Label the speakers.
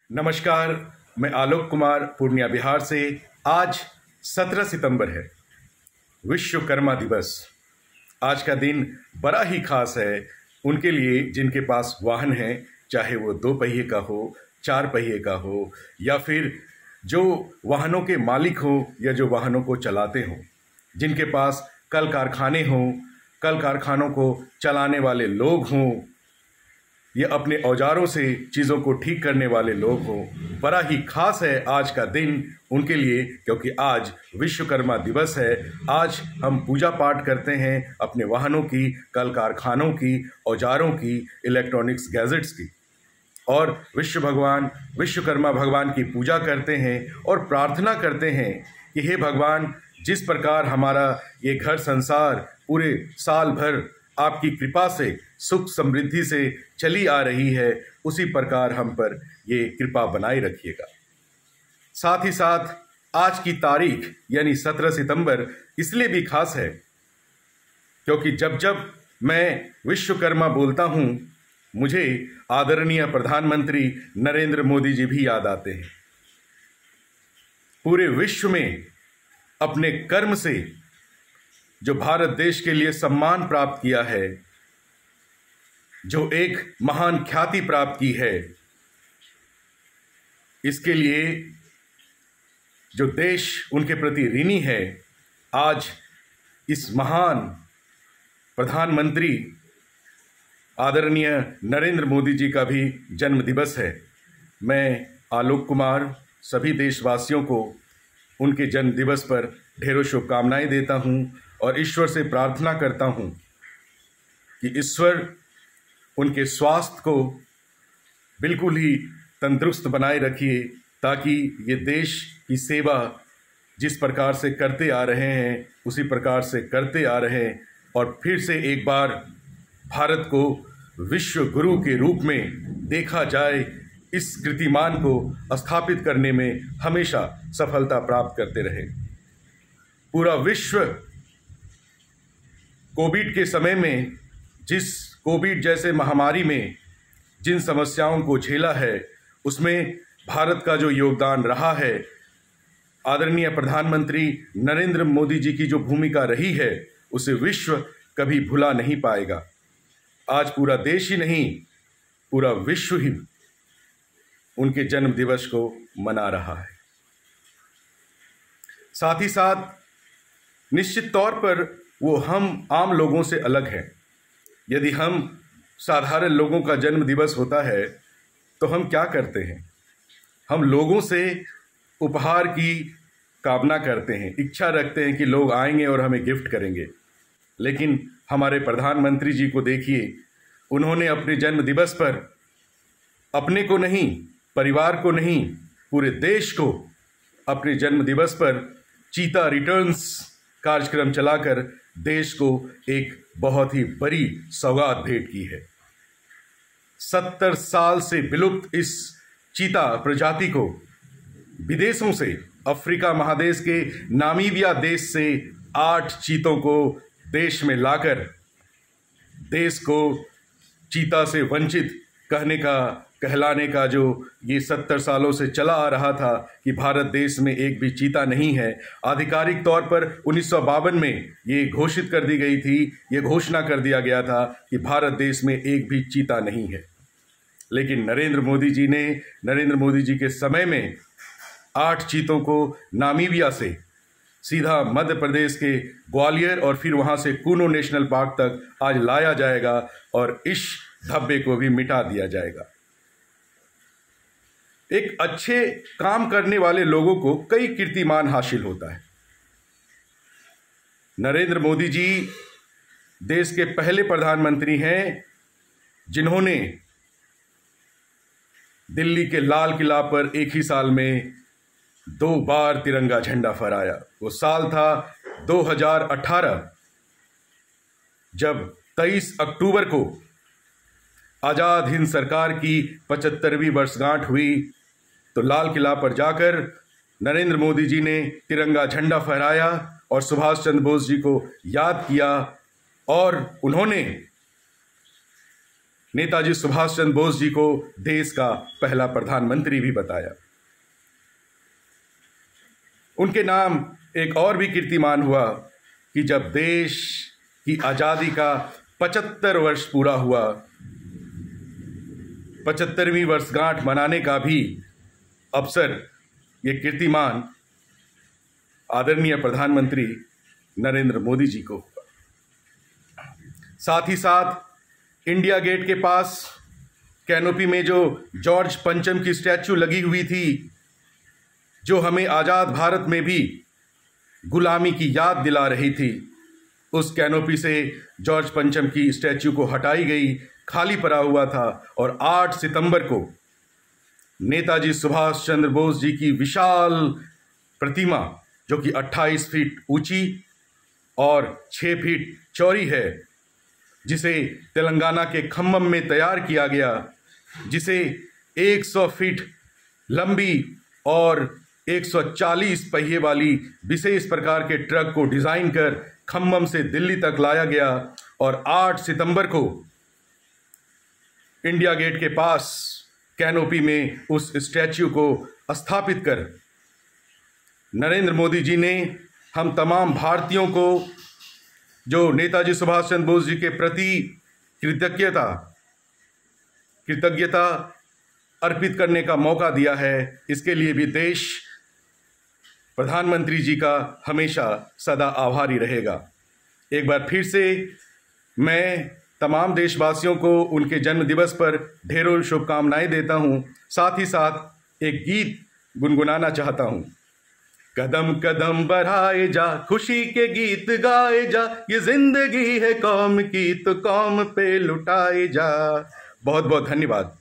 Speaker 1: नमस्कार। मैं आलोक कुमार पूर्णिया बिहार से। आज 17 सितंबर है, विश्वकर्मा दिवस। आज का दिन बड़ा ही खास है उनके लिए जिनके पास वाहन है, चाहे वो 2 पहिए का हो, 4 पहिए का हो, या फिर जो वाहनों के मालिक हो या जो वाहनों को चलाते हों, जिनके पास कल कारखाने हों, कल कारखानों को चलाने वाले लोग हों, ये अपने औजारों से चीज़ों को ठीक करने वाले लोग हों। बड़ा ही खास है आज का दिन उनके लिए, क्योंकि आज विश्वकर्मा दिवस है। आज हम पूजा पाठ करते हैं अपने वाहनों की, कल कारखानों की, औजारों की, इलेक्ट्रॉनिक्स गैजेट्स की, और विश्वकर्मा भगवान की पूजा करते हैं और प्रार्थना करते हैं कि हे भगवान, जिस प्रकार हमारा ये घर संसार पूरे साल भर आपकी कृपा से सुख समृद्धि से चली आ रही है, उसी प्रकार हम पर ये कृपा बनाए रखिएगा। साथ ही साथ आज की तारीख यानी 17 सितंबर इसलिए भी खास है क्योंकि जब जब मैं विश्वकर्मा बोलता हूँ, मुझे आदरणीय प्रधानमंत्री नरेंद्र मोदी जी भी याद आते हैं। पूरे विश्व में अपने कर्म से जो भारत देश के लिए सम्मान प्राप्त किया है, जो एक महान ख्याति प्राप्त की है, इसके लिए जो देश उनके प्रति ऋणी है, आज इस महान प्रधानमंत्री आदरणीय नरेंद्र मोदी जी का भी जन्म दिवस है। मैं आलोक कुमार सभी देशवासियों को उनके जन्म दिवस पर ढेरों शुभकामनाएं देता हूं और ईश्वर से प्रार्थना करता हूं कि ईश्वर उनके स्वास्थ्य को बिल्कुल ही तंदुरुस्त बनाए रखिए, ताकि ये देश की सेवा जिस प्रकार से करते आ रहे हैं उसी प्रकार से करते आ रहे हैं और फिर से एक बार भारत को विश्व गुरु के रूप में देखा जाए, इस कीर्तिमान को स्थापित करने में हमेशा सफलता प्राप्त करते रहे। पूरा विश्व कोविड के समय में, जिस कोविड जैसे महामारी में जिन समस्याओं को झेला है, उसमें भारत का जो योगदान रहा है, आदरणीय प्रधानमंत्री नरेंद्र मोदी जी की जो भूमिका रही है, उसे विश्व कभी भुला नहीं पाएगा। आज पूरा देश ही नहीं, पूरा विश्व ही उनके जन्म दिवस को मना रहा है। साथ ही साथ निश्चित तौर पर वो हम आम लोगों से अलग हैं। यदि हम साधारण लोगों का जन्म दिवस होता है तो हम क्या करते हैं? हम लोगों से उपहार की कामना करते हैं, इच्छा रखते हैं कि लोग आएंगे और हमें गिफ्ट करेंगे। लेकिन हमारे प्रधानमंत्री जी को देखिए, उन्होंने अपने जन्म दिवस पर अपने को नहीं, परिवार को नहीं, पूरे देश को अपने जन्म दिवस पर चीता रिटर्न्स कार्यक्रम चलाकर देश को एक बहुत ही बड़ी सौगात भेंट की है। 70 साल से विलुप्त इस चीता प्रजाति को विदेशों से, अफ्रीका महादेश के नामीबिया देश से 8 चीतों को देश में लाकर देश को चीता से वंचित कहलाने का जो ये 70 सालों से चला आ रहा था कि भारत देश में एक भी चीता नहीं है। आधिकारिक तौर पर 1952 में ये घोषित कर दी गई थी, ये घोषणा कर दिया गया था कि भारत देश में एक भी चीता नहीं है। लेकिन नरेंद्र मोदी जी के समय में 8 चीतों को नामीबिया से सीधा मध्य प्रदेश के ग्वालियर और फिर वहाँ से कूनो नेशनल पार्क तक आज लाया जाएगा और इस धब्बे को भी मिटा दिया जाएगा। एक अच्छे काम करने वाले लोगों को कई कीर्तिमान हासिल होता है। नरेंद्र मोदी जी देश के पहले प्रधानमंत्री हैं जिन्होंने दिल्ली के लाल किला पर एक ही साल में 2 बार तिरंगा झंडा फहराया। वो साल था 2018, जब 23 अक्टूबर को आज़ाद हिंद सरकार की 75वीं वर्षगांठ हुई, तो लाल किला पर जाकर नरेंद्र मोदी जी ने तिरंगा झंडा फहराया और सुभाष चंद्र बोस जी को याद किया और उन्होंने नेताजी सुभाष चंद्र बोस जी को देश का पहला प्रधानमंत्री भी बताया। उनके नाम एक और भी कीर्तिमान हुआ कि जब देश की आज़ादी का 75 वर्ष पूरा हुआ, 75वीं वर्षगांठ मनाने का भी अवसर ये कीर्तिमान आदरणीय प्रधानमंत्री नरेंद्र मोदी जी को हुआ। साथ ही साथ इंडिया गेट के पास कैनोपी में जो जॉर्ज पंचम की स्टैचू लगी हुई थी, जो हमें आज़ाद भारत में भी गुलामी की याद दिला रही थी, उस कैनोपी से जॉर्ज पंचम की स्टैचू को हटाई गई, खाली पड़ा हुआ था। और 8 सितंबर को नेताजी सुभाष चंद्र बोस जी की विशाल प्रतिमा, जो कि 28 फीट ऊंची और 6 फीट चौड़ी है, जिसे तेलंगाना के खम्मम में तैयार किया गया, जिसे 100 फीट लंबी और 140 पहिए वाली विशेष प्रकार के ट्रक को डिजाइन कर खम्मम से दिल्ली तक लाया गया। और 8 सितंबर को इंडिया गेट के पास कैनोपी में उस स्टैच्यू को स्थापित कर नरेंद्र मोदी जी ने हम तमाम भारतीयों को, जो नेताजी सुभाष चंद्र बोस जी के प्रति कृतज्ञता अर्पित करने का मौका दिया है। इसके लिए भी देश प्रधानमंत्री जी का हमेशा सदा आभारी रहेगा। एक बार फिर से मैं तमाम देशवासियों को उनके जन्म दिवस पर ढेरों शुभकामनाएं देता हूं। साथ ही साथ एक गीत गुनगुनाना चाहता हूं। कदम कदम बढ़ाए जा, खुशी के गीत गाए जा, ये जिंदगी है कौम की तो कौम पे लुटाए जा। बहुत बहुत धन्यवाद।